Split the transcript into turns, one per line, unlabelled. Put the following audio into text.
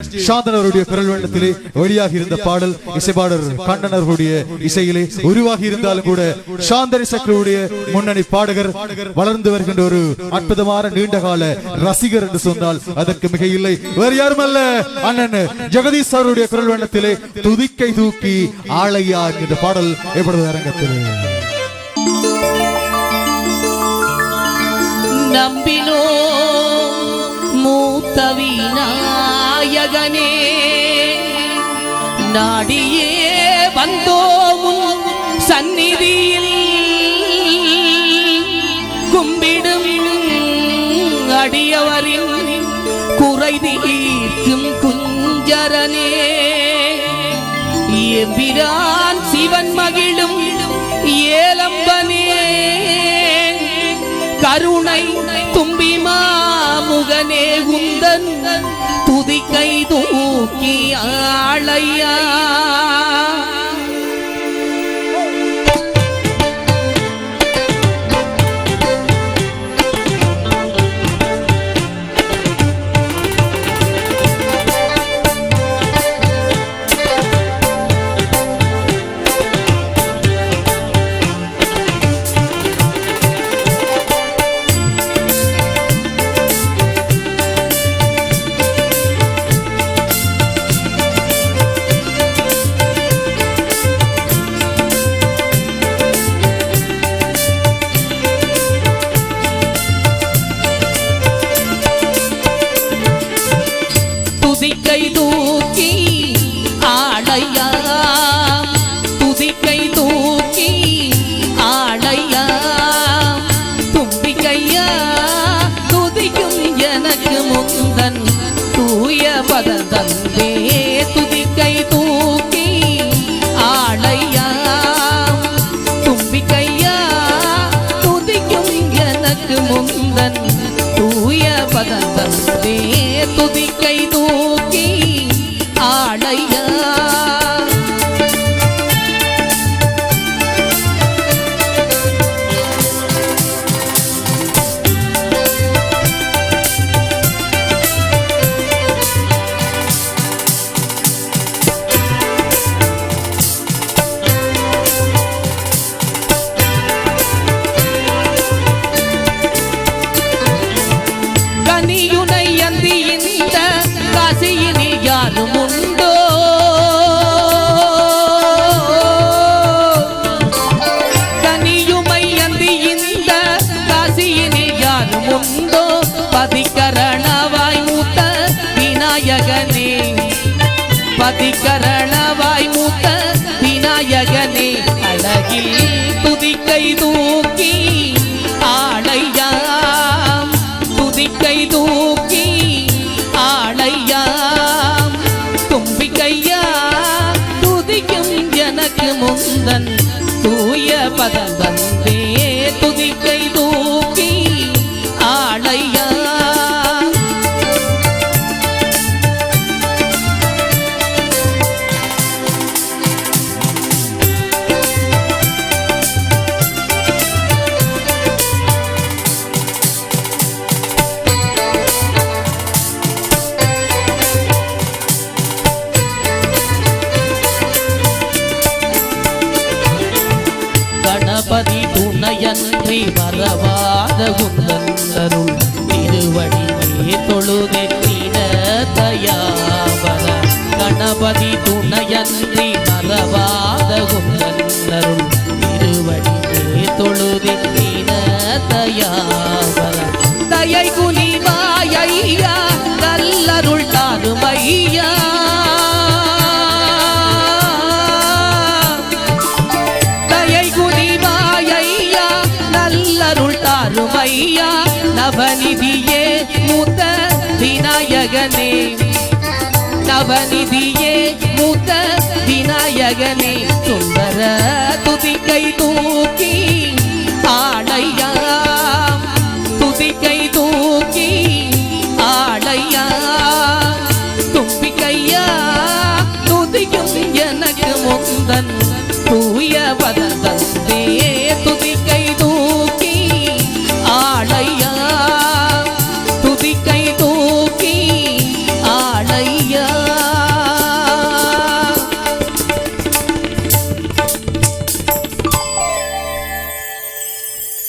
சாந்தனருடைய குரல் வண்ணத்திலே வெளியாகி இருந்த பாடல் இசைப்பாடர் கண்ணனருடைய இசையிலே உருவாகி இருந்தாலும் கூட சாந்தனி சக்கரவுடைய முன்னணி பாடகர் வளர்ந்து வருகின்ற ஒரு அற்புதமான நீண்டகால ரசிகர் என்று சொன்னால் அதற்கு மிக இல்லை. வேறு யாரும் அல்ல, அண்ணன் ஜெகதீஷ் அவருடைய குரல் வண்ணத்திலே துதிக்கை தூக்கி ஆளையா என்ற பாடல் எப்பொழுது அரங்கத்திலே
நம்பினோ மூத்த விநாயகனே நாடியே வந்தோமும் சந்நிதியில் கும்பிடும் அடியவரின் குறை தீர்க்கும் குஞ்சரனே எம்பிரான் சிவன் மகிழும் ஏலம்பனே கருணை தும்பிமா முகனே உந்தன் துதிக்கை தூக்கி ஆளையா துதிக்கை தூக்கி ஆளையா துதிக்கை தூக்கி ஆளையா தும்பிக்கையா துதிக்கும் எனக்கு முந்தன் தூய பதந்தே துதிக்கை தூக்கி ஆளையா தும்பிக்கையா துதிக்கும் எனக்கு முந்தன் தூய பதந்தே துதிக்கை தூக்கி ஆளையா கனியுனை அந்தி இந்த காசியினில் யாரும் உண்டோ கனியுமை அந்தி இந்த காசியினில் யாரும் உண்டோ பதிக்கரணவாய் மூத்த விநாயகனே பதிக்கரணவாய் மூத்த விநாயகனே அழகில் துதிக்கை தூக்கி ஆளையா துதிக்கை தூக்கி ஆளையா தும்பிக்கையா துதிக்கும் எனக்கு முந்தன் தூய பதம் வந்தே துதிக்கை தூக்கி ஆளையா கணபதி துணையன்றி வரவாத குந்தருள் திருவடியே தொழுதே தயாவர கணபதி துணையன்றி வரவாத குந்தருள் திருவடியே தொழுதே தயாவர தயை குனிவாயா நல்லருள் தாருமையா தாருமையா நவநிதியே மூத்த விநாயகனே நவநிதியே மூத்த விநாயகனே சுந்தர துதிக்கை தூக்கி ஆளையா துதிக்கை தூக்கி ஆளையா தும்பிக்கையா துதிக்கும் எனக்கு முந்தன் தூய பத